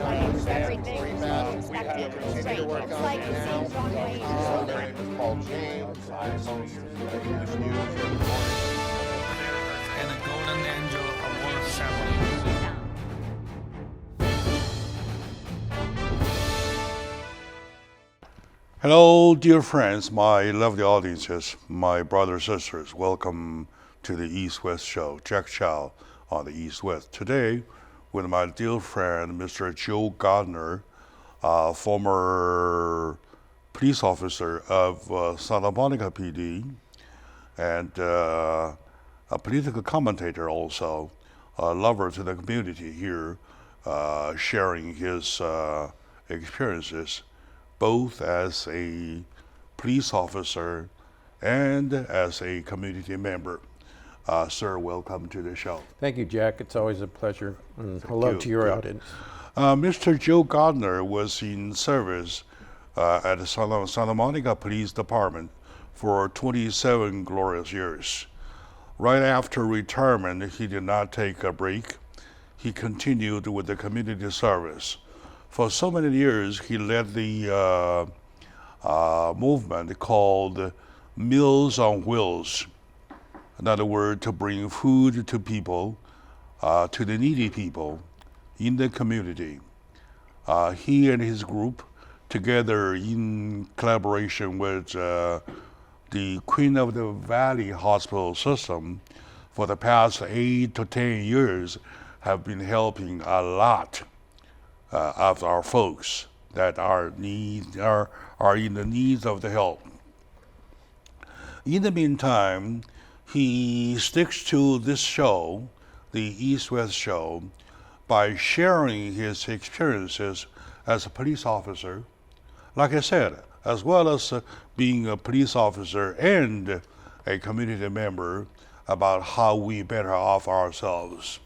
everything we have to continue to work on it now. It's called James. I host this news every morning. And the Golden Angel Award ceremony. Hello, dear friends, my lovely audiences, my brothers and sisters. Welcome to the East-West Show. Jack Chow on the East-West. Today, with my dear friend, Mr. Joe Gardner, former police officer of Santa Monica PD, and a political commentator also, a lover to the community here, sharing his experiences both as a police officer and as a community member. Sir, welcome to the show. Thank you, Jack. It's always a pleasure. And hello to your audience. Mr. Joe Gardner was in service at the Santa Monica Police Department for 27 glorious years. Right after retirement, he did not take a break. He continued with the community service. For so many years, he led the movement called Meals on Wheels. In other words, to bring food to people, to the needy people in the community. He and his group, together in collaboration with the Queen of the Valley Hospital System, for the past 8 to 10 years, have been helping a lot of our folks that are in the needs of the help. In the meantime, he sticks to this show, the East-West Show, by sharing his experiences as a police officer, like I said, as well as being a police officer and a community member, about how we better off ourselves.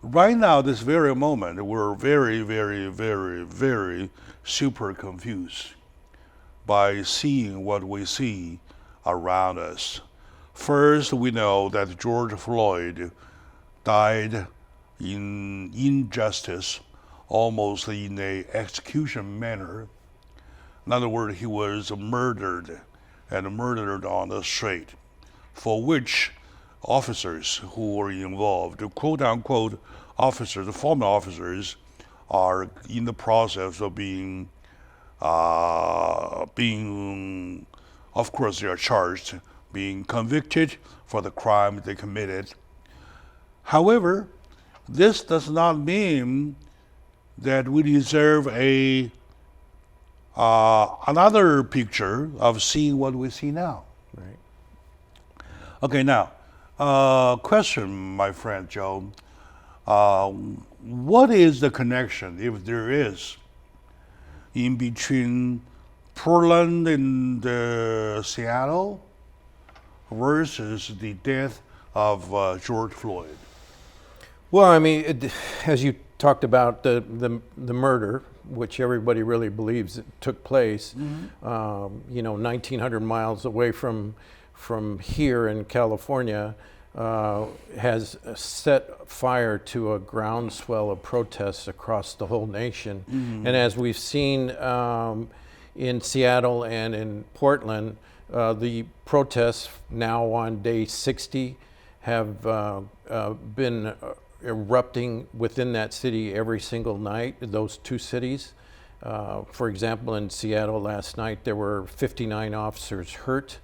Right now, this very moment, we're very, very, very, very super confused by seeing what we see around us. First, we know that George Floyd died in injustice, almost in an execution manner. In other words, he was murdered and murdered on the street, for which officers who were involved, quote unquote officers, the former officers, are in the process of being, of course, they are charged, being convicted for the crime they committed. However, this does not mean that we deserve another picture of seeing what we see now. Right. Okay, now, question, my friend Joe. What is the connection, if there is, in between Portland and Seattle versus the death of George Floyd? Well, I mean, as you talked about the murder, which everybody really believes it took place, 1,900 miles away from here in California, has set fire to a groundswell of protests across the whole nation. And as we've seen in Seattle and in Portland, the protests now on day 60 have been erupting within that city every single night, those two cities. For example, in Seattle last night, there were 59 officers hurt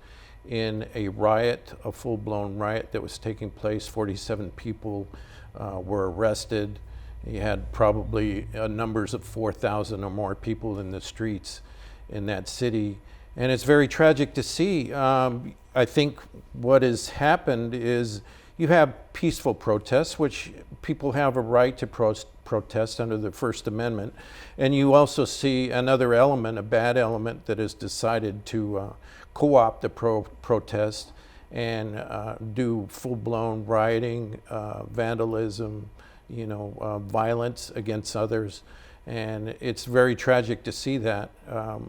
in a riot, a full-blown riot that was taking place. 47 people were arrested. You had probably numbers of 4,000 or more people in the streets in that city. And it's very tragic to see. I think what has happened is you have peaceful protests, which people have a right to protest under the First Amendment. And you also see another element, a bad element, that has decided to co-opt the protest and do full-blown rioting, vandalism, violence against others. And it's very tragic to see that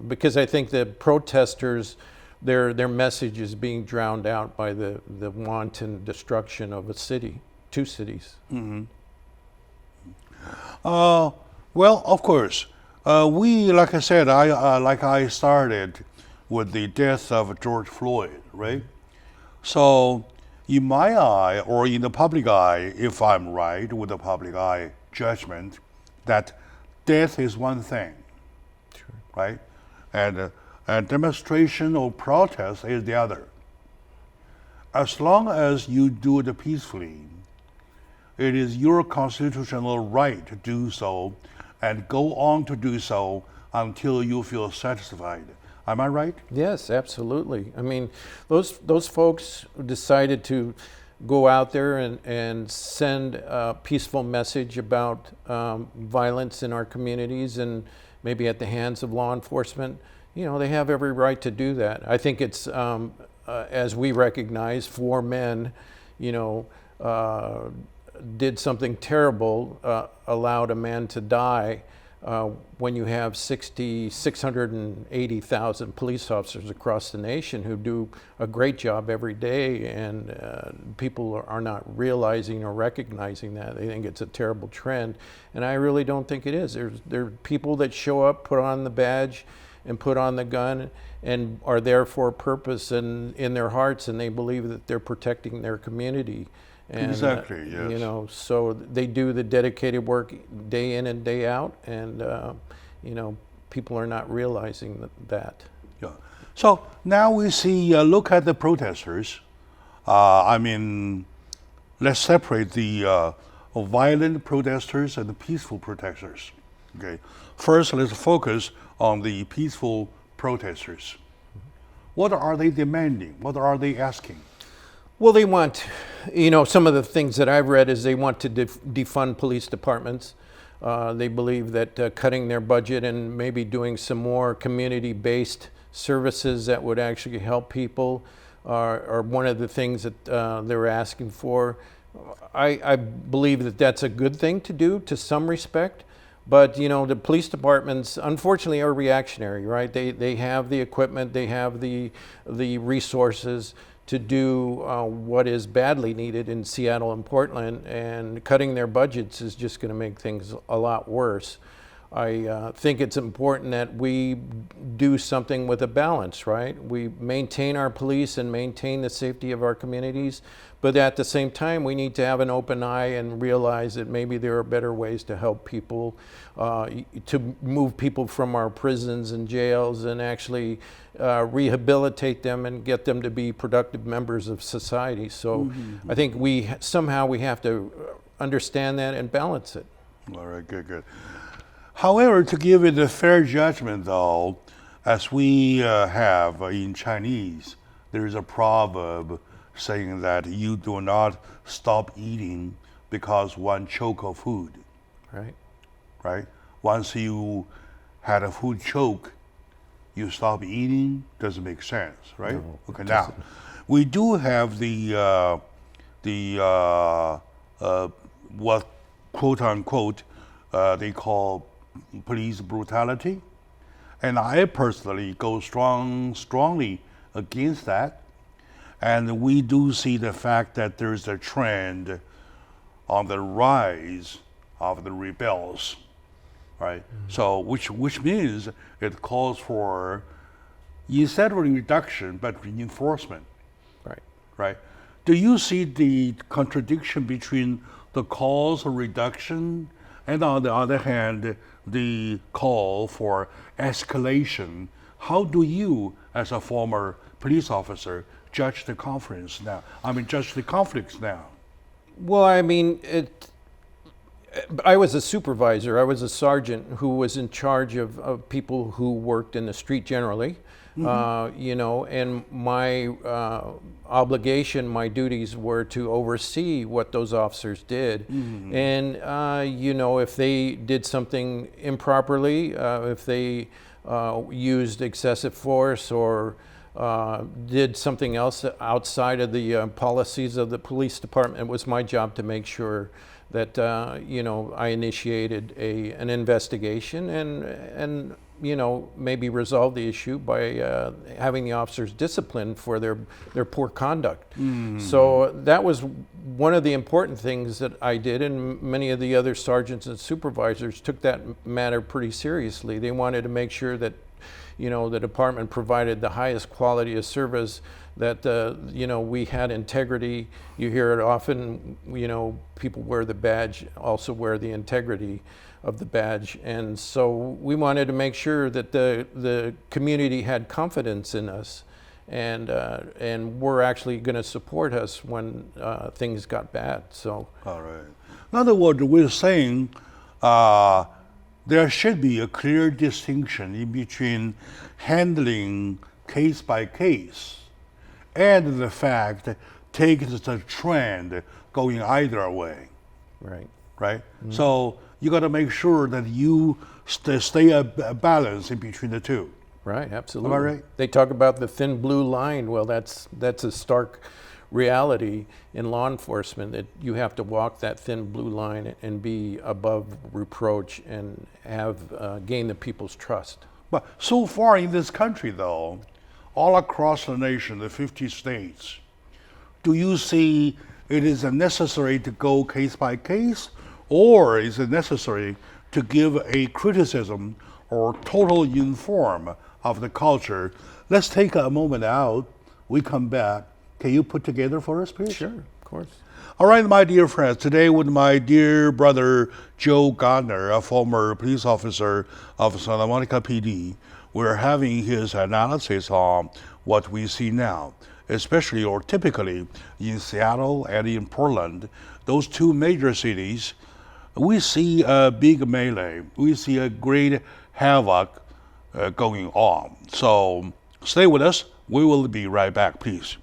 because I think the protesters, their message is being drowned out by the wanton destruction of a city, two cities. Mm-hmm. Well, of course, like I said, I started with the death of George Floyd, right? So, in my eye, or in the public eye, if I'm right with the public eye judgment, that death is one thing, right? And demonstration or protest is the other. As long as you do it peacefully, it is your constitutional right to do so and go on to do so until you feel satisfied. Am I right? Yes, absolutely. I mean, those folks decided to go out there and send a peaceful message about violence in our communities and maybe at the hands of law enforcement. You know, they have every right to do that. I think it's, as we recognize, 4 men, you know, did something terrible, allowed a man to die. When you have 680,000 police officers across the nation who do a great job every day, and people are not realizing or recognizing that. They think it's a terrible trend, and I really don't think it is. There are people that show up, put on the badge, and put on the gun, and are there for a purpose and in their hearts, and they believe that they're protecting their community. And, Exactly, yes. You know, so they do the dedicated work day in and day out, and you know, people are not realizing that. Yeah. So now we see, look at the protesters. I mean, let's separate the violent protesters and the peaceful protesters. Okay. First, let's focus on the peaceful protesters. What are they demanding? What are they asking? Well, they want, you know, some of the things that I've read is they want to defund police departments. They believe that cutting their budget and maybe doing some more community-based services that would actually help people are one of the things that they're asking for. I believe that that's a good thing to do to some respect. But, you know, the police departments, unfortunately, are reactionary, right? They have the equipment, they have the resources to do what is badly needed in Seattle and Portland, and cutting their budgets is just going to make things a lot worse. I think it's important that we do something with a balance, right? We maintain our police and maintain the safety of our communities, but at the same time, we need to have an open eye and realize that maybe there are better ways to help people, to move people from our prisons and jails and actually rehabilitate them and get them to be productive members of society. So I think we somehow have to understand that and balance it. All right, good. However, to give it a fair judgment, though, as we have in Chinese, there is a proverb saying that you do not stop eating because one choke of food. Right? Once you had a food choke, you stop eating, doesn't make sense, right? No, okay, now, we do have what quote unquote they call police brutality, and I personally go strongly against that. And we do see the fact that there's a trend on the rise of the rebels, right? So which means it calls for, instead of reduction, but reinforcement. Right? Do you see the contradiction between the calls for reduction and, on the other hand, the call for escalation? How do you, as a former police officer, judge the conflicts now? Well, I mean, I was a supervisor. I was a sergeant who was in charge of people who worked in the street generally. You know, and my obligation, my duties were to oversee what those officers did. And, you know, if they did something improperly, if they used excessive force or did something else outside of the policies of the police department, it was my job to make sure that, you know, I initiated an investigation and maybe resolve the issue by having the officers disciplined for their poor conduct. So that was one of the important things that I did, and many of the other sergeants and supervisors took that matter pretty seriously. They wanted to make sure that the department provided the highest quality of service, that we had integrity. You hear it often, people wear the badge, also wear the integrity of the badge. And so we wanted to make sure that the community had confidence in us, and were actually going to support us when things got bad. So. All right. In other words, we're saying there should be a clear distinction in between handling case by case and the fact take the trend going either way. Right. Right? So you got to make sure that you stay a balance in between the two. Right, absolutely. Am I right? They talk about the thin blue line. Well, that's a stark reality in law enforcement, that you have to walk that thin blue line and be above reproach and have gain the people's trust. But so far in this country, though, all across the nation, the 50 states, do you see it is necessary to go case by case, or is it necessary to give a criticism or total inform of the culture? Let's take a moment out. We come back. Can you put together for us, please? Sure, of course. All right, my dear friends, today with my dear brother Joe Gardner, a former police officer of Santa Monica PD, we're having his analysis on what we see now, especially or typically in Seattle and in Portland, those two major cities. We see a big melee. We see a great havoc going on. So stay with us. We will be right back, please.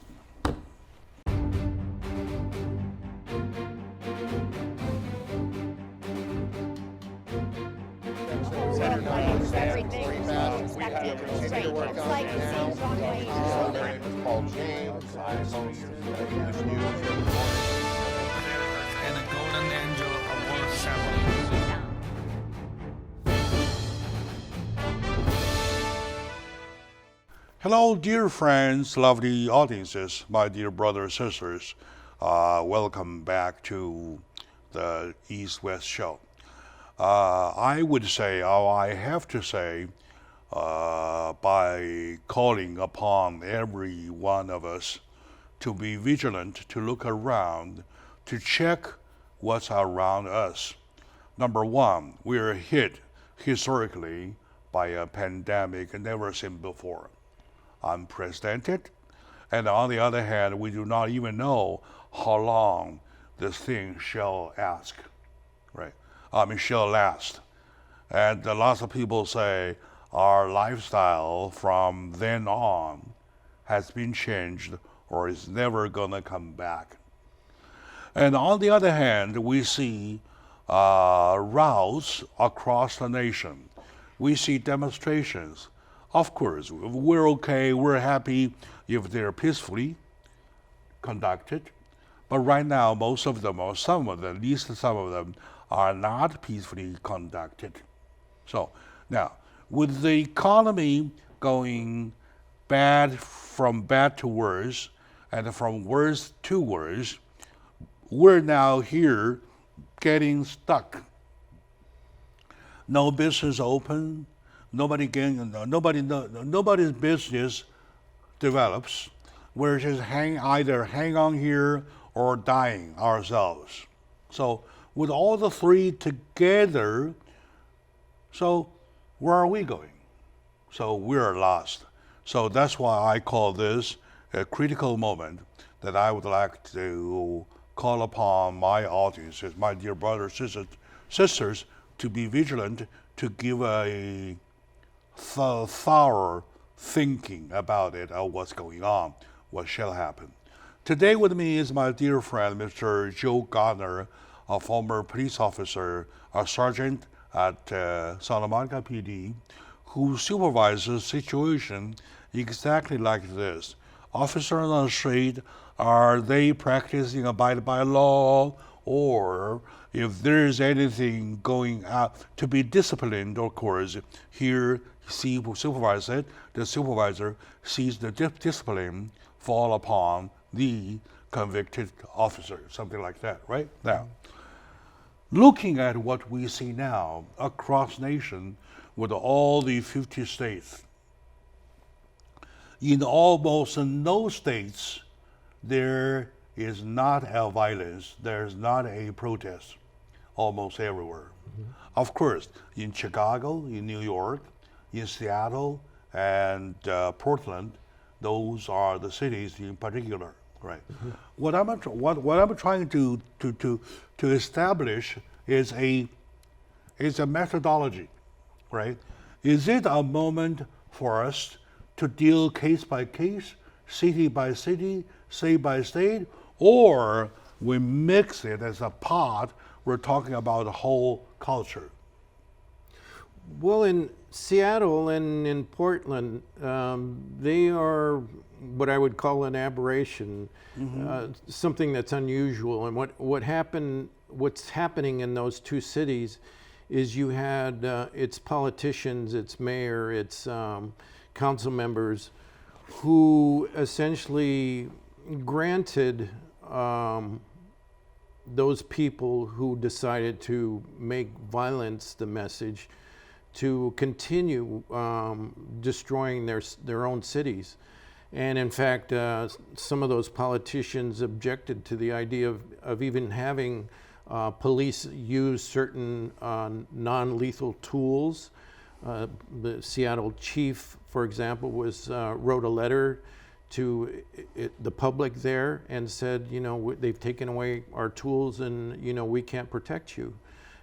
And a golden angel award ceremony. Hello, dear friends, lovely audiences, my dear brothers, sisters. Welcome back to the East-West Show. I would say, I have to say, by calling upon every one of us to be vigilant, to look around, to check what's around us. Number one, we are hit historically by a pandemic never seen before, unprecedented. And on the other hand, we do not even know how long this thing shall last. And lots of people say our lifestyle from then on has been changed or is never gonna come back. And on the other hand, we see routes across the nation. We see demonstrations. Of course, we're okay, we're happy if they're peacefully conducted. But right now, most of them, or some of them, at least some of them, are not peacefully conducted. So now, with the economy going from bad to worse, and from worse to worse, we're now here getting stuck. No business open, nobody's business develops. We're just either hang on here or dying ourselves. So with all the three together, so where are we going? So we're lost. So that's why I call this a critical moment that I would like to call upon my audiences, my dear brothers, sisters, to be vigilant, to give a thorough thinking about it, of what's going on, what shall happen. Today with me is my dear friend, Mr. Joe Gardner, a former police officer, a sergeant at Santa Monica PD, who supervises a situation exactly like this. Officers on the street, are they practicing abide by law, or if there's anything going out to be disciplined, of course, here supervisor said, the supervisor sees the discipline fall upon the convicted officer, something like that, right? Now, looking at what we see now across nation with all the 50 states, in almost no states there is not a violence, there's not a protest, almost everywhere. Of course, in Chicago, in New York, in Seattle, and Portland, those are the cities in particular, right? What I'm trying to establish is a methodology, right? Is it a moment for us to deal case by case, city by city, state by state, or we mix it as a pot? We're talking about the whole culture. Well, in Seattle and in Portland, they are what I would call an aberration, something that's unusual. And what's happening in those two cities is you had its politicians, its mayor, its council members who essentially granted those people who decided to make violence the message to continue destroying their own cities. And in fact, some of those politicians objected to the idea of even having police use certain non-lethal tools. The Seattle chief, for example, wrote a letter to the public there and said, they've taken away our tools and, we can't protect you.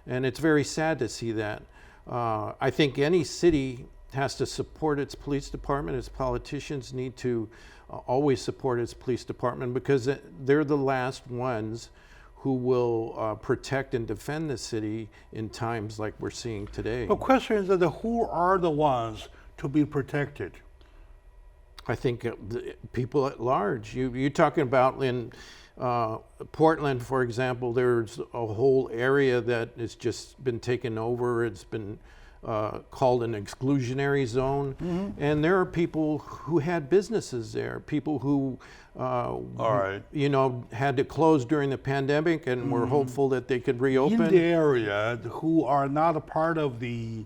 And it's very sad to see that. I think any city has to support its police department. Its politicians need to always support its police department because they're the last ones who will protect and defend the city in times like we're seeing today. The question is that who are the ones to be protected? I think the people at large. You're talking about in Portland, for example, there's a whole area that has just been taken over. It's been called an exclusionary zone. And there are people who had businesses there, people who had to close during the pandemic and were hopeful that they could reopen. In the area who are not a part of the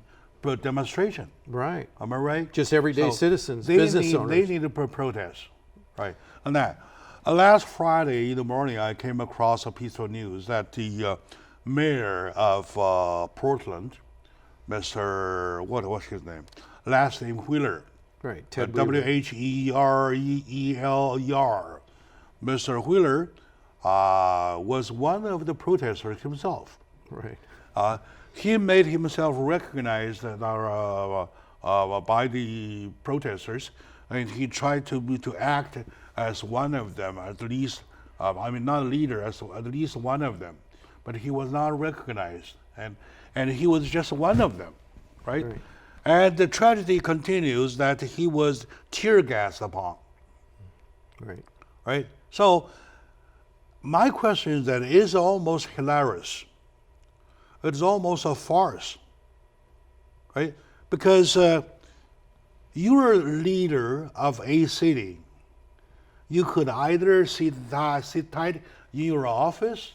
demonstration. Right. Am I right? Just everyday citizens, business owners. They need to protest. Right. And that. Last Friday in the morning, I came across a piece of news that the mayor of Portland, Mr. What's his name? Last name Wheeler. Right. Ted Wheeler. Mr. Wheeler was one of the protesters himself. Right. He made himself recognized by the protesters, and he tried to act as one of them, at least. Not a leader, as at least one of them, but he was not recognized, and he was just one of them, right? And the tragedy continues that he was tear gassed upon. Right. So, my question is that it's almost hilarious. It's almost a farce, right? Because you're a leader of a city. You could either sit tight in your office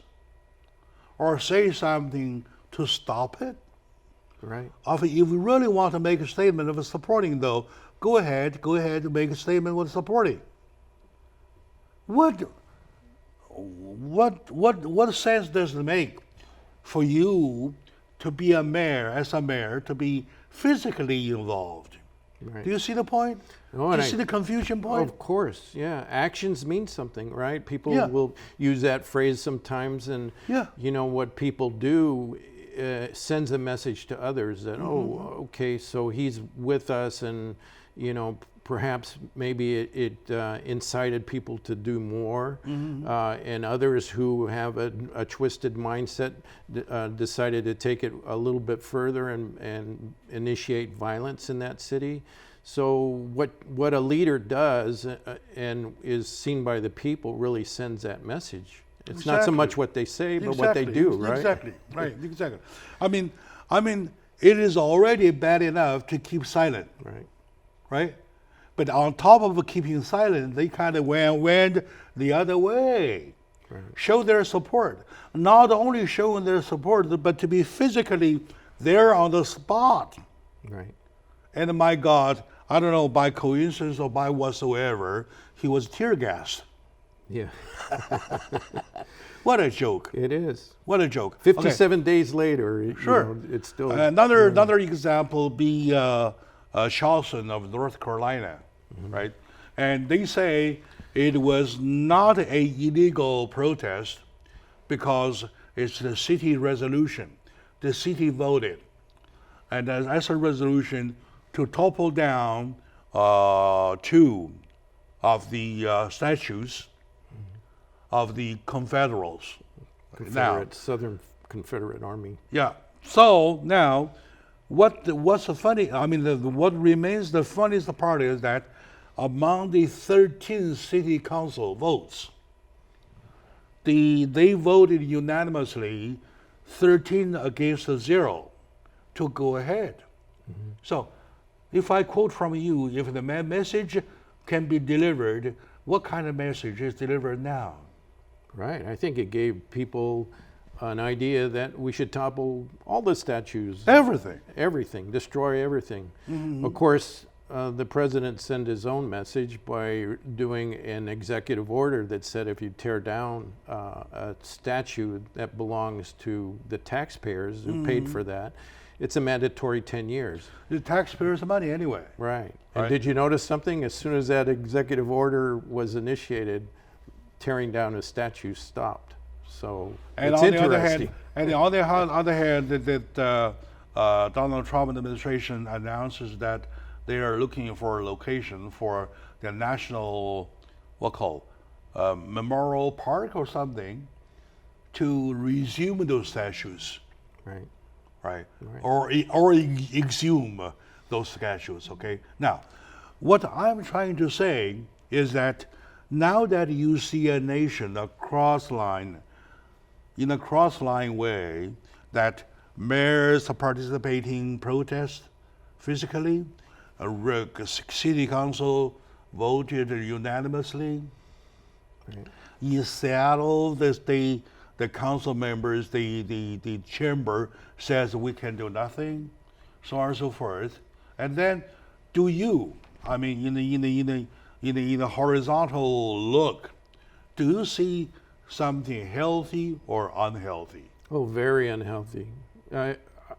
or say something to stop it. Right. If you really want to make a statement of supporting, though, go ahead and make a statement with supporting. What sense does it make for you to be as a mayor, to be physically involved? Right. Do you see the point? Oh, Do you see the confusion point? Of course, yeah. Actions mean something, right? People will use that phrase sometimes, and what people do sends a message to others that, okay, so he's with us, and perhaps maybe it incited people to do more, and others who have a twisted mindset decided to take it a little bit further and initiate violence in that city. So what a leader does and is seen by the people really sends that message. It's not so much what they say, but what they do, right? Exactly, right, exactly. I mean, it is already bad enough to keep silent, Right. right? But on top of keeping silent, they kind of went the other way. Right. Show their support. Not only showing their support, but to be physically there on the spot. Right. And my God, I don't know, by coincidence or by whatsoever, he was tear gassed. Yeah. What a joke. It is. What a joke. 57 days later, Sure. it's still. Another example be Charleston of North Carolina, right? And they say it was not a illegal protest because it's the city resolution. The city voted, and as a resolution to topple down two of the statues of the Confederates. Confederate, Southern Confederate Army. Yeah. So now, what's the funny? I mean, what remains the funniest part is that among the 13 city council votes, they voted unanimously, 13 against 0, to go ahead. So, if I quote from you, if the message can be delivered, what kind of message is delivered now? Right. I think it gave people an idea that we should topple all the statues. Everything. Destroy everything. Of course, the president sent his own message by doing an executive order that said if you tear down a statue that belongs to the taxpayers who paid for that, it's a mandatory 10 years. The taxpayers' money anyway. Right. And Right. did you notice something? As soon as that executive order was initiated, tearing down a statue stopped. So And it's on the interesting. other hand, that Donald Trump administration announces that they are looking for a location for the national, memorial park or something, to resume those statues, Right. right? Right. Or exhume those statues. Okay. Now, what I'm trying to say is that now that you see a nation in a cross-line way, that mayors are participating protest physically, a city council voted unanimously. Right. In Seattle, the council members, the chamber says we can do nothing, so on and so forth. And then, do you? I mean, in the horizontal look, do you see something healthy or unhealthy? Oh, very unhealthy.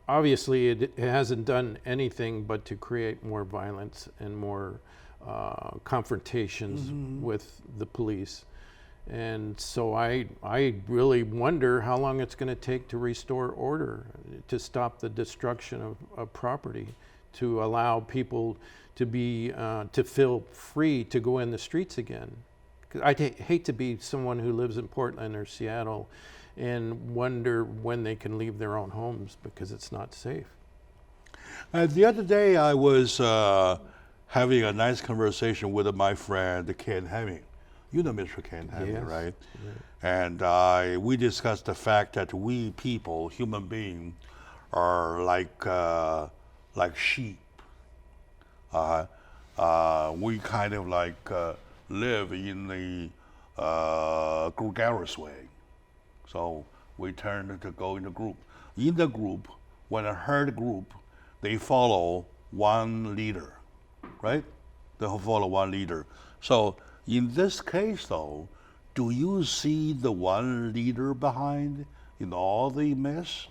Obviously, it hasn't done anything but to create more violence and more confrontations with the police. And so I really wonder how long it's going to take to restore order, to stop the destruction of property, to allow people to be to feel free to go in the streets again. 'Cause I hate to be someone who lives in Portland or Seattle and wonder when they can leave their own homes because it's not safe. The other day, I was having a nice conversation with my friend Ken Hemming. You know Mr. Ken Hemming, Yes. right? And we discussed the fact that we people, human beings, are like sheep. We kind of live in the gregarious way. So we tend to go in a group. In the group, when a herd group, they follow one leader, right? They follow one leader. So in this case, though, do you see the one leader behind in all the mess?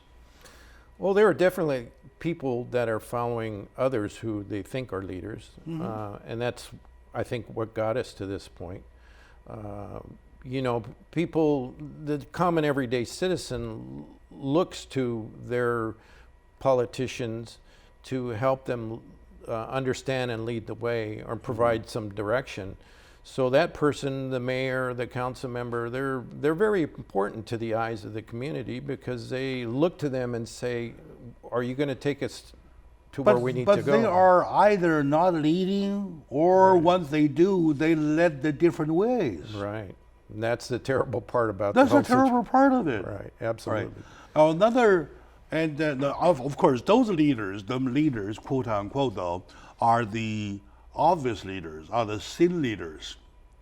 Well, there are definitely people that are following others who they think are leaders, and that's, I think, what got us to this point. People, the common everyday citizen looks to their politicians to help them understand and lead the way or provide some direction. So that person, the mayor, the council member, they're very important to the eyes of the community because they look to them and say, are you going to take us to where we need to go? But they are either not leading or once they do, they lead the different ways. Right. And that's the terrible part about That's the whole a terrible part of it. Right, absolutely. Right. Another And of course, those leaders, the leaders, quote unquote, though, are the obvious leaders, are the seen leaders,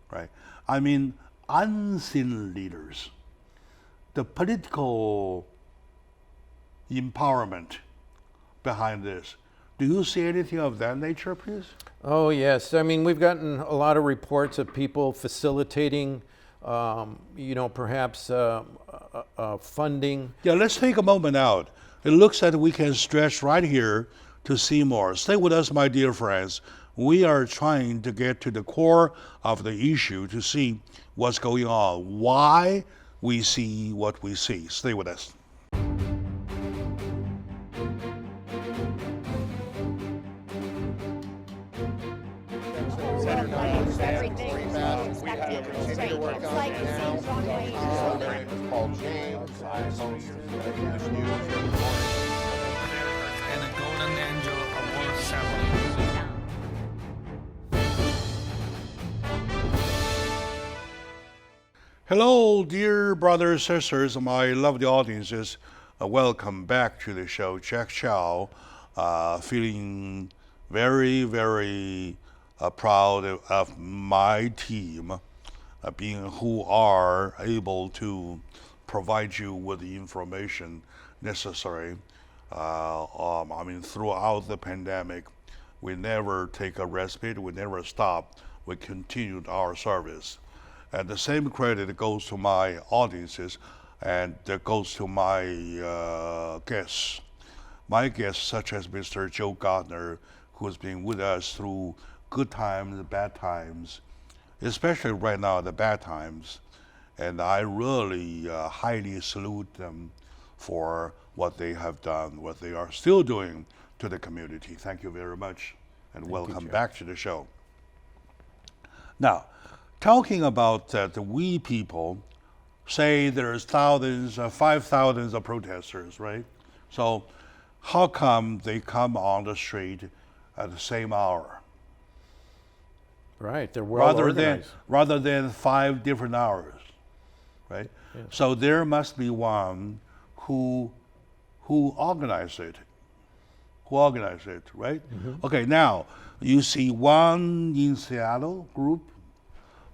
right? I mean, unseen leaders. The political empowerment behind this. Do you see anything of that nature, please? Oh, yes. I mean, we've gotten a lot of reports of people facilitating, perhaps funding. Yeah, let's take a moment out. It looks like we can stretch right here to see more. Stay with us, my dear friends. We are trying to get to the core of the issue to see what's going on, why we see what we see. Stay with us. It's called James. I host News in the morning. And a Golden Angel Award ceremony. Hello, dear brothers, sisters, my lovely audiences. Welcome back to the show. Jack Chow, feeling very, very proud of my team, being who are able to provide you with the information necessary. Throughout the pandemic, we never take a respite, we never stop, we continued our service. And the same credit goes to my audiences and that goes to my guests. My guests, such as Mr. Joe Gardner, who has been with us through good times, bad times, especially right now, the bad times. And I really highly salute them for what they have done, what they are still doing to the community. Thank you very much, and welcome back to the show. Now, talking about the we people, say there's thousands, 5,000 of protesters, right? So how come they come on the street at the same hour? Right, they're well organized. Rather than 5 different hours, right? Yes. So there must be one who organized it. Who organized it, right? Mm-hmm. Okay, now you see one in Seattle group,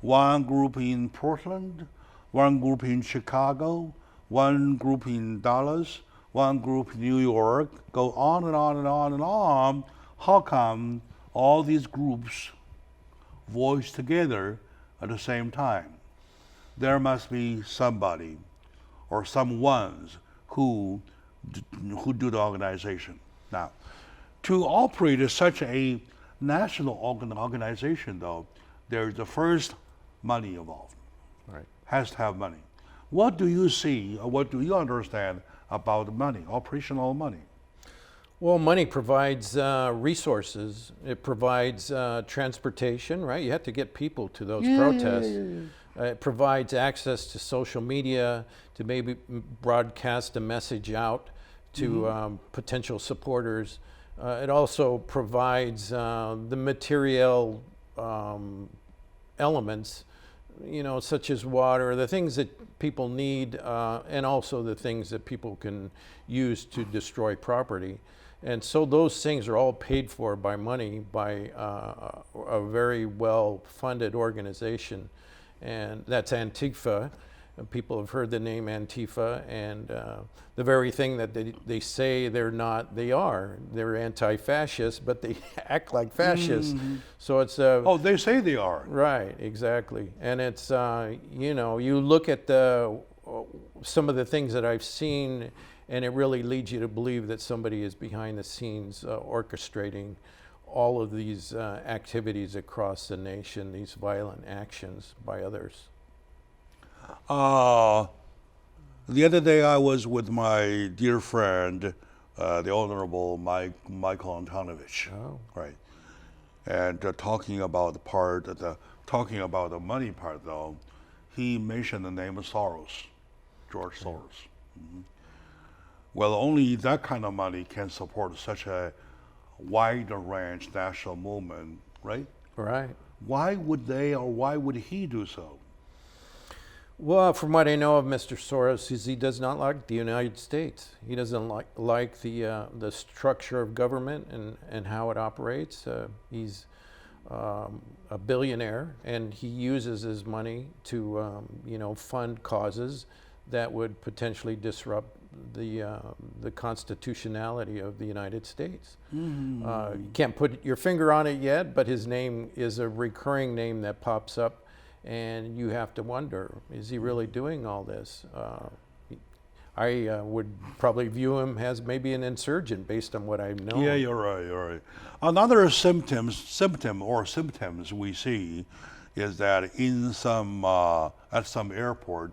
one group in Portland, one group in Chicago, one group in Dallas, one group in New York, go on and on and on and on. How come all these groups voice together at the same time? There must be somebody or some ones who do the organization. Now, to operate such a national organization, though, there's the first money involved. Right. Has to have money. What do you see, or what do you understand about money, operational money? Well, money provides resources. It provides transportation, right? You have to get people to those protests. It provides access to social media to maybe broadcast a message out to potential supporters. It also provides the material elements, such as water, the things that people need, and also the things that people can use to destroy property. And so those things are all paid for by money, by a very well-funded organization, and that's Antifa. People have heard the name Antifa, and the very thing that they say they're not, they are. They're anti-fascist, but they act like fascists. Mm-hmm. So it's oh, they say they are. Right, exactly. And it's you look at some of the things that I've seen, and it really leads you to believe that somebody is behind the scenes orchestrating all of these activities across the nation, these violent actions by others. The other day I was with my dear friend, the Honorable Michael Antonovich, right? And talking about the money part, though, he mentioned the name of Soros, George Soros. Mm-hmm. Well, only that kind of money can support such a wide range national movement, right? Right. Why would they, or why would he do so? Well, from what I know of Mr. Soros, is he does not like the United States. He doesn't like the structure of government and how it operates. He's a billionaire, and he uses his money to fund causes that would potentially disrupt the constitutionality of the United States. You can't put your finger on it yet, but his name is a recurring name that pops up. And you have to wonder, is he really doing all this? I would probably view him as maybe an insurgent based on what I know. Yeah, you're right. You're right. Another symptoms we see is that in some at some airport,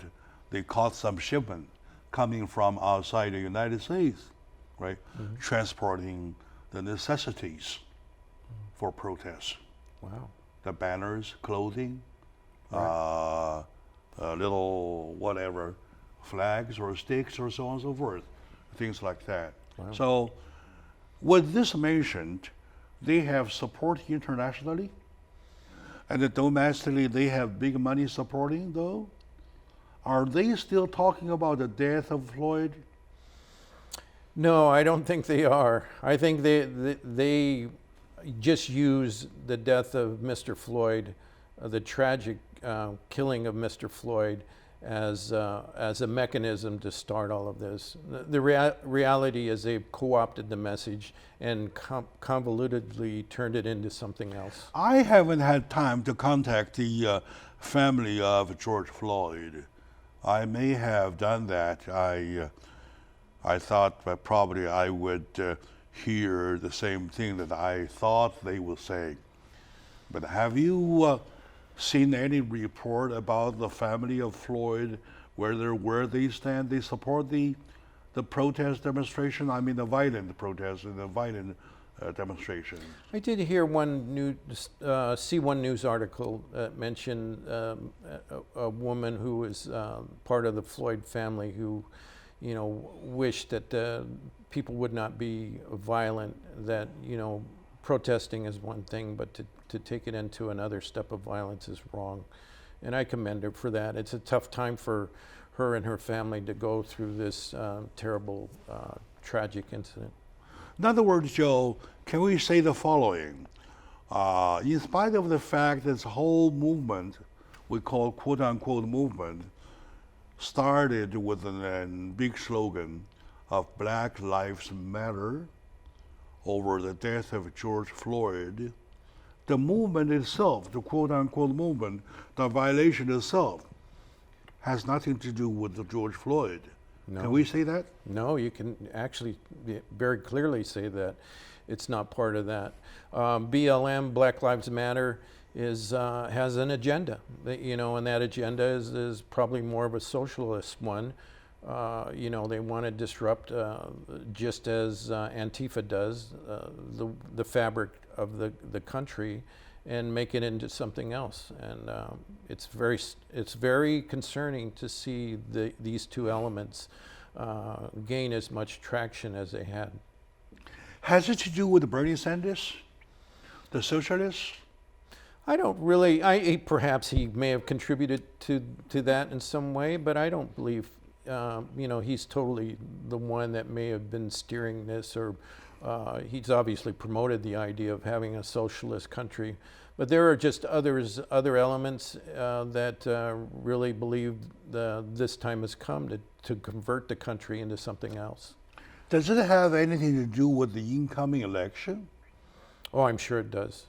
they caught some shipment coming from outside the United States, right? Transporting the necessities for protests. Wow. The banners, clothing, little whatever, flags or sticks or so on and so forth, things like that. Wow. So, with this mentioned, they have support internationally, and domestically they have big money supporting though. Are they still talking about the death of Floyd? No, I don't think they are. I think they just use the death of Mr. Floyd, the tragic killing of Mr. Floyd, as a mechanism to start all of this. The reality is they've co-opted the message and convolutedly turned it into something else. I haven't had time to contact the family of George Floyd. I may have done that. I thought that probably I would hear the same thing that I thought they would say. But have you seen any report about the family of Floyd, where they stand? They support the protest demonstration. I mean, the violent protest and the violent demonstration. I did hear see one news article that mentioned a woman who was part of the Floyd family who, wished that people would not be violent. That protesting is one thing, but to take it into another step of violence is wrong. And I commend her for that. It's a tough time for her and her family to go through this terrible, tragic incident. In other words, Joe, can we say the following? In spite of the fact that this whole movement, we call quote unquote movement, started with a big slogan of Black Lives Matter over the death of George Floyd, the movement itself, the quote unquote movement, the violation itself, has nothing to do with the George Floyd. No. Can we say that? No, you can actually very clearly say that it's not part of that. BLM, Black Lives Matter, has an agenda, and that agenda is probably more of a socialist one. They want to disrupt, just as Antifa does, the fabric of the country, and make it into something else. And it's very concerning to see these two elements gain as much traction as they had. Has it to do with Bernie Sanders, the socialists? I don't really. Perhaps he may have contributed to that in some way, but I don't believe. He's totally the one that may have been steering this, or he's obviously promoted the idea of having a socialist country. But there are just other elements that really believe this time has come to convert the country into something else. Does it have anything to do with the incoming election? Oh, I'm sure it does.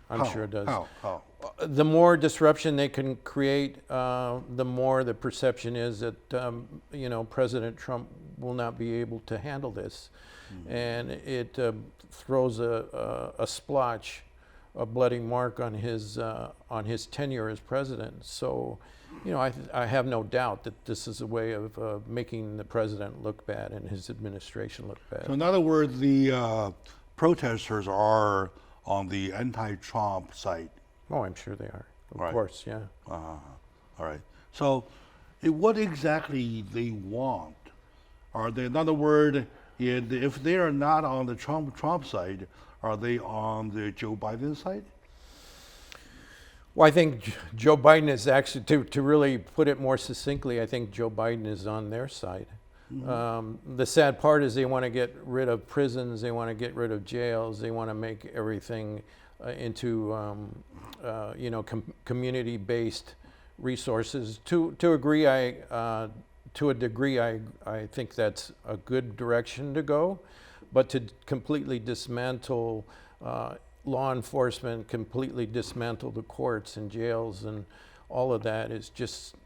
I'm sure it does. How? The more disruption they can create, the more the perception is that President Trump will not be able to handle this, and it throws a splotch, a bloody mark on his tenure as president. So, I have no doubt that this is a way of making the president look bad and his administration look bad. So in other words, the protesters are on the anti-Trump side. Oh, I'm sure they are. Of Right. course, yeah. All right. So, what exactly they want? Are they, in other words, if they are not on the Trump side, are they on the Joe Biden side? Well, I think Joe Biden is actually, to really put it more succinctly, I think Joe Biden is on their side. The sad part is they want to get rid of prisons, they want to get rid of jails, they want to make everything into community-based resources. To a degree, I think that's a good direction to go, but to completely dismantle law enforcement, completely dismantle the courts and jails and all of that is just,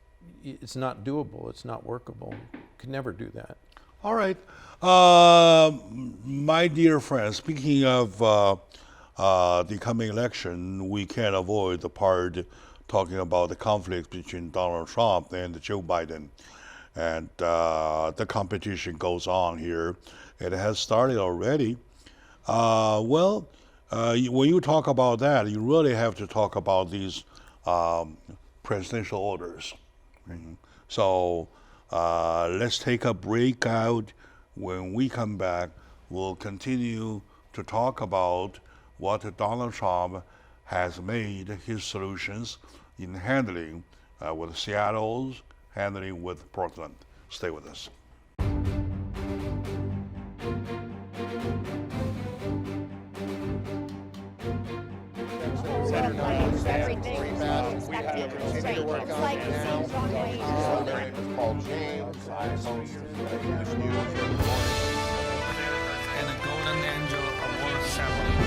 it's not doable, it's not workable. Could never do that. All right. My dear friends, speaking of the coming election, we can't avoid the part talking about the conflict between Donald Trump and Joe Biden. And the competition goes on here. It has started already. When you talk about that, you really have to talk about these presidential orders. So let's take a break out. When we come back, we'll continue to talk about what Donald Trump has made his solutions in handling with Seattle's, handling with Portland. Stay with us. Continue to work on it now. My name is Paul James. I host this news every morning. And a Golden Angel Award ceremony.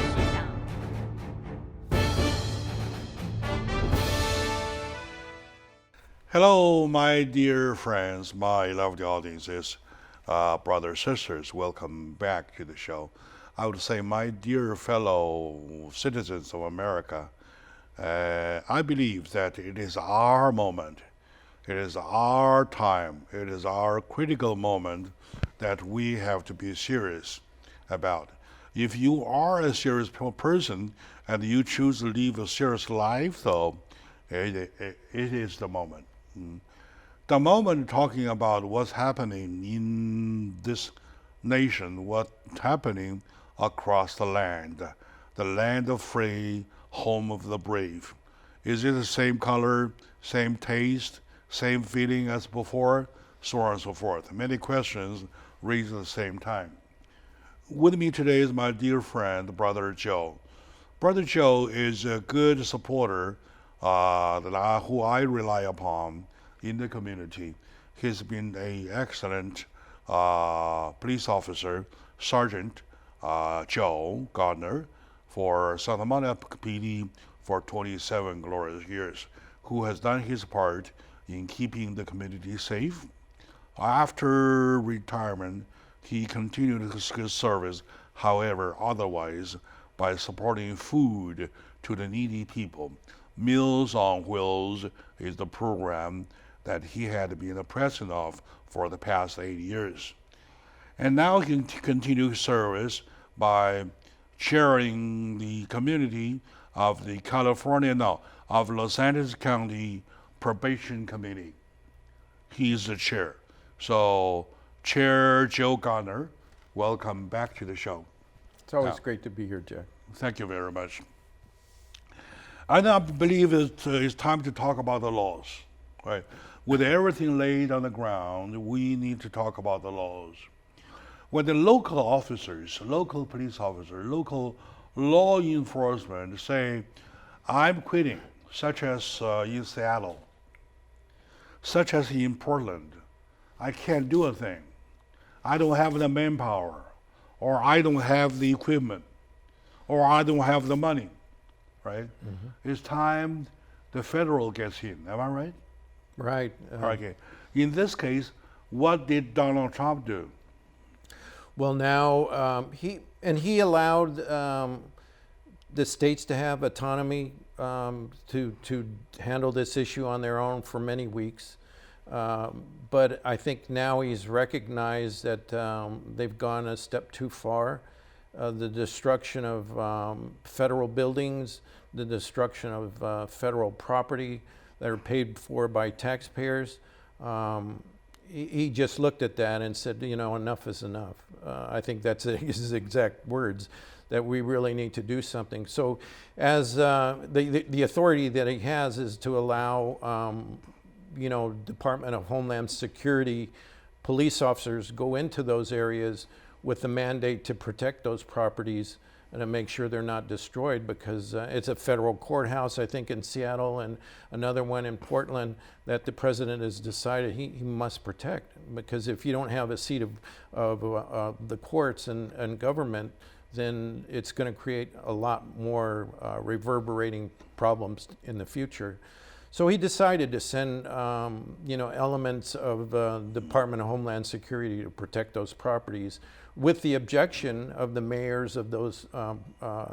Hello, my dear friends, my lovely audiences, brothers, sisters. Welcome back to the show. I would say, my dear fellow citizens of America, I believe that it is our moment, it is our time, it is our critical moment that we have to be serious about. If you are a serious person and you choose to live a serious life, though, it is the moment. The moment talking about what's happening in this nation, what's happening across the land of free, home of the brave. Is it the same color, same taste, same feeling as before? So on and so forth. Many questions raised at the same time. With me today is my dear friend, Brother Joe. Brother Joe is a good supporter who I rely upon in the community. He's been an excellent police officer, Sergeant Joe Gardner, for Santa Monica PD for 27 glorious years, who has done his part in keeping the community safe. After retirement, he continued his service, however, otherwise, by supporting food to the needy people. Meals on Wheels is the program that he had been the president of for the past 8 years. And now he continues service by chairing the community of the of Los Angeles County Probation Committee. He's the chair. So, Chair Joe Gardner, welcome back to the show. It's always great to be here, Jack. Thank you very much. I now believe it's time to talk about the laws, right? With everything laid on the ground, we need to talk about the laws. When the local officers, local police officers, local law enforcement say, I'm quitting, such as in Seattle, such as in Portland, I can't do a thing. I don't have the manpower, or I don't have the equipment, or I don't have the money, right? Mm-hmm. It's time the federal gets in, am I right? Right. Okay. In this case, what did Donald Trump do? Well, now he allowed the states to have autonomy to handle this issue on their own for many weeks. But I think now he's recognized that they've gone a step too far. The destruction of federal buildings, the destruction of federal property that are paid for by taxpayers. He just looked at that and said, enough is enough. I think that's his exact words, that we really need to do something. So as the authority that he has is to allow, Department of Homeland Security police officers go into those areas with the mandate to protect those properties and to make sure they're not destroyed, because it's a federal courthouse, I think, in Seattle, and another one in Portland that the president has decided he must protect. Because if you don't have a seat of the courts and government, then it's going to create a lot more reverberating problems in the future. So he decided to send, elements of the Department of Homeland Security to protect those properties, with the objection of the mayors of those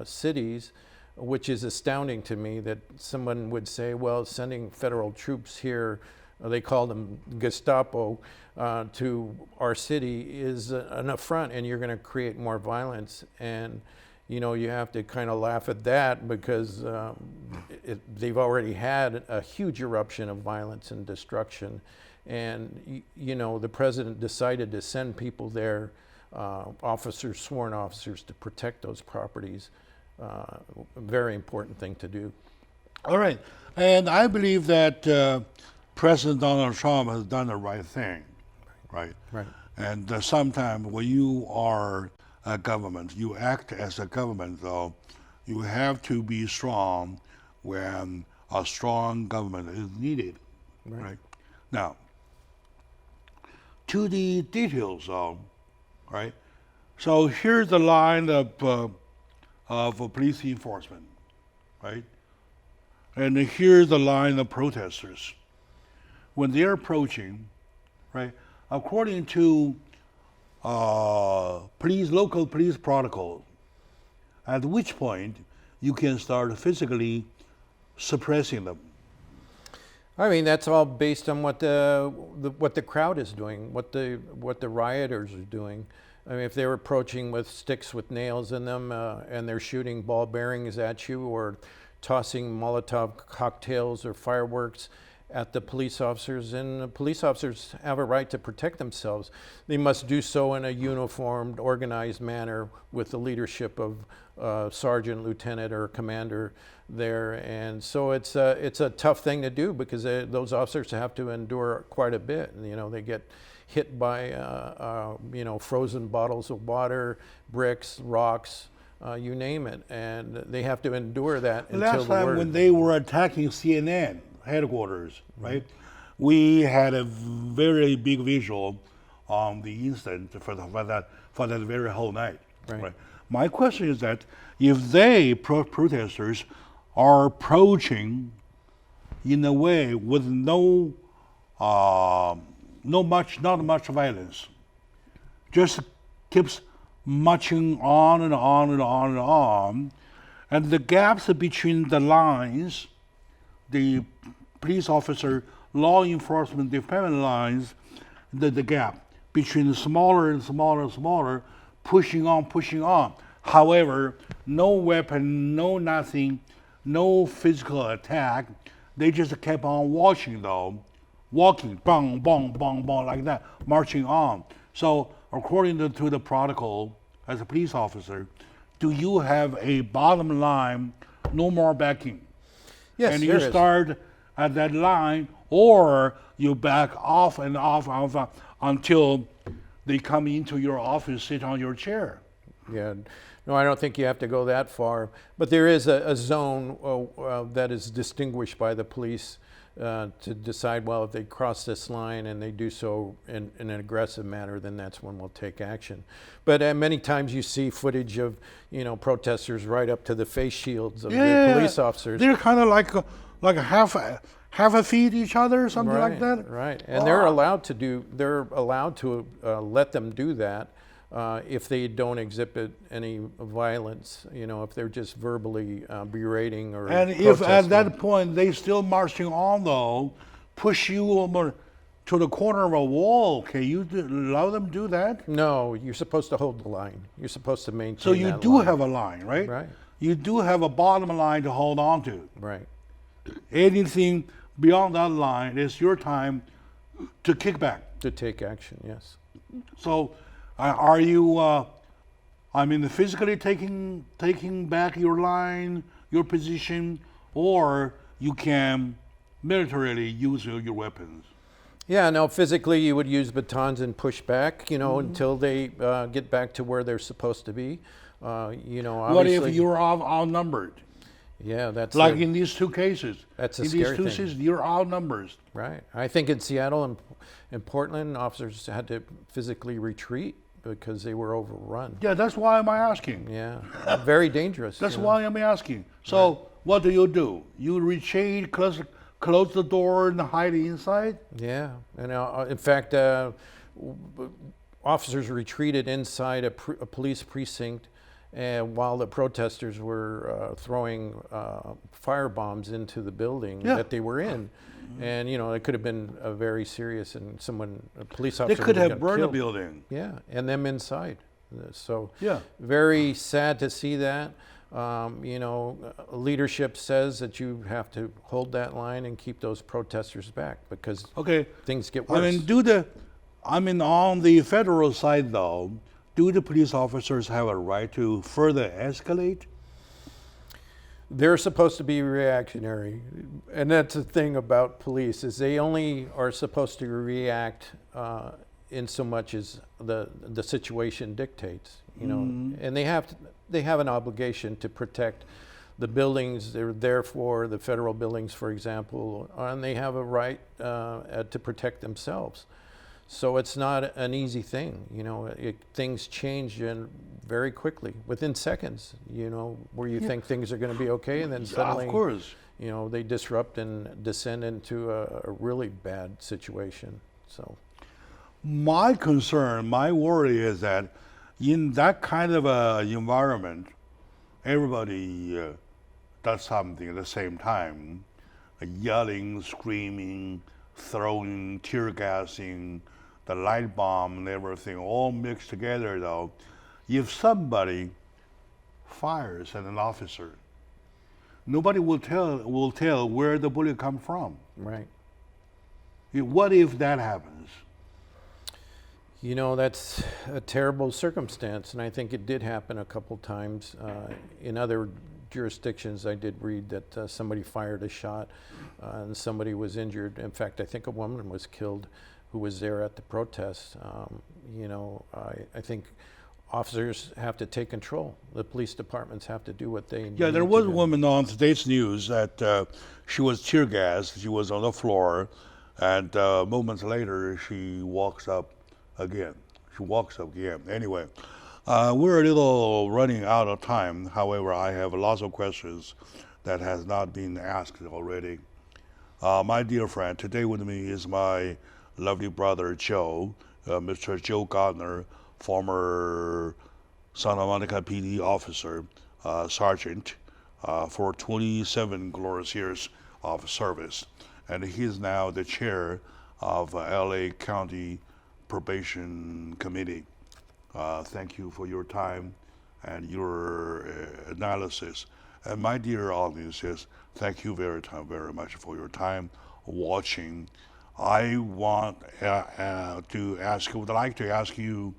cities, which is astounding to me that someone would say, well, sending federal troops here, they call them Gestapo, to our city is an affront, and you're going to create more violence. And you have to kind of laugh at that, because they've already had a huge eruption of violence and destruction. And, the president decided to send people there, officers, sworn officers, to protect those properties. A very important thing to do. All right. And I believe that President Donald Trump has done the right thing, right? Right. And sometimes when you are a government, you act as a government, though, you have to be strong when a strong government is needed, right? Now, to the details, though, right? So here's the line of police enforcement, right? And here's the line of protesters. When they're approaching, right, according to local police protocol, at which point you can start physically suppressing them. I mean, that's all based on what the crowd is doing, what the rioters are doing. I mean, if they're approaching with sticks with nails in them and they're shooting ball bearings at you, or tossing Molotov cocktails or fireworks at the police officers, and the police officers have a right to protect themselves. They must do so in a uniformed, organized manner with the leadership of sergeant, lieutenant, or commander there. And so it's a tough thing to do, because those officers have to endure quite a bit. And, they get hit by frozen bottles of water, bricks, rocks, you name it, and they have to endure that until Last time when they were attacking CNN headquarters, right? We had a very big visual on the incident for that very whole night. Right. My question is that if protesters are approaching in a way with not much violence, just keeps marching on and on and on and on, and the gaps between the lines, the police officer, law enforcement, department lines, the gap between smaller and smaller and smaller, pushing on. However, no weapon, no nothing, no physical attack. They just kept on walking, bang, bang, bang, bang, like that, marching on. So according to the protocol, as a police officer, do you have a bottom line, no more backing? Yes, and you start at that line, or you back off and off until they come into your office, sit on your chair. Yeah, no, I don't think you have to go that far. But there is a zone that is distinguished by the police to decide, well, if they cross this line and they do so in an aggressive manner, then that's when we'll take action. But many times you see footage of, protesters right up to the face shields of the police officers. They're kind of like a half a feet each other, something like that. Right, and they're allowed to let them do that if they don't exhibit any violence. If they're just verbally berating or. And if at that point they still marching on, though, push you over to the corner of a wall, can you allow them to do that? No, you're supposed to hold the line. You're supposed to maintain. So you do have a line, right? Right. You do have a bottom line to hold on to. Right. Anything beyond that line, it's your time to kick back. To take action, yes. So are you I mean, physically taking back your line, your position, or you can militarily use your weapons. Yeah, no, physically you would use batons and push back, until they get back to where they're supposed to be. What if Obviously, you're outnumbered? yeah, that's Like in these two cases. That's a in scary these two thing. cases, you're outnumbered. right. I think in Seattle and in Portland, officers had to physically retreat because they were overrun. Yeah, that's why I'm asking. Yeah, very dangerous. That's why I'm asking. So what do? You retreat, close the door, and hide inside? Yeah, and in fact, officers retreated inside a police precinct, and while the protesters were throwing fire bombs into the building Yeah. that they were in, and it could have been a very serious, and a police They officer could would have burned the killed. building. Yeah, and them inside. So Yeah. very sad to see that. Leadership says that you have to hold that line and keep those protesters back because Okay. things get worse. On the federal side though, do the police officers have a right to further escalate? They're supposed to be reactionary, and that's the thing about police is they only are supposed to react in so much as the situation dictates. And they have an obligation to protect the buildings they're there for, the federal buildings, for example, and they have a right to protect themselves. So it's not an easy thing, things change very quickly, within seconds, where you think things are going to be okay, and then suddenly, Of course. they disrupt and descend into a really bad situation. So, My concern, my worry is that in that kind of environment, everybody does something at the same time, yelling, screaming, throwing, tear gassing, the light bomb and everything, all mixed together though. If somebody fires at an officer, nobody will tell where the bullet come from. right. What if that happens? That's a terrible circumstance, and I think it did happen a couple times. In other jurisdictions, I did read that somebody fired a shot and somebody was injured. In fact, I think a woman was killed who was there at the protest. I think officers have to take control. The police departments have to do what they need. Yeah, there to was a do. woman on today's news that she was tear gassed. She was on the floor, and moments later she walks up again. Anyway, we're a little running out of time. However, I have lots of questions that has not been asked already. My dear friend, today with me is my lovely brother Joe, Mr. Joe Gardner, former Santa Monica PD officer, sergeant, for 27 glorious years of service. And he is now the chair of LA County Probation Committee. Thank you for your time and your analysis. And my dear audiences, thank you very much for your time watching. I would like to ask you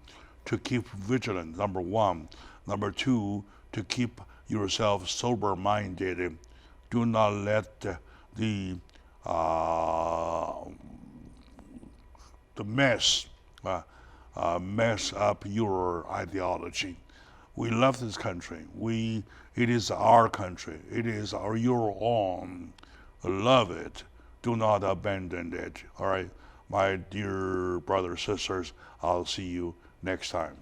to keep vigilant, number one. Number two, to keep yourself sober-minded. Do not let the mess up your ideology. We love this country. It is our country. It is your own. Love it. Do not abandon it. All right, my dear brothers, sisters, I'll see you next time.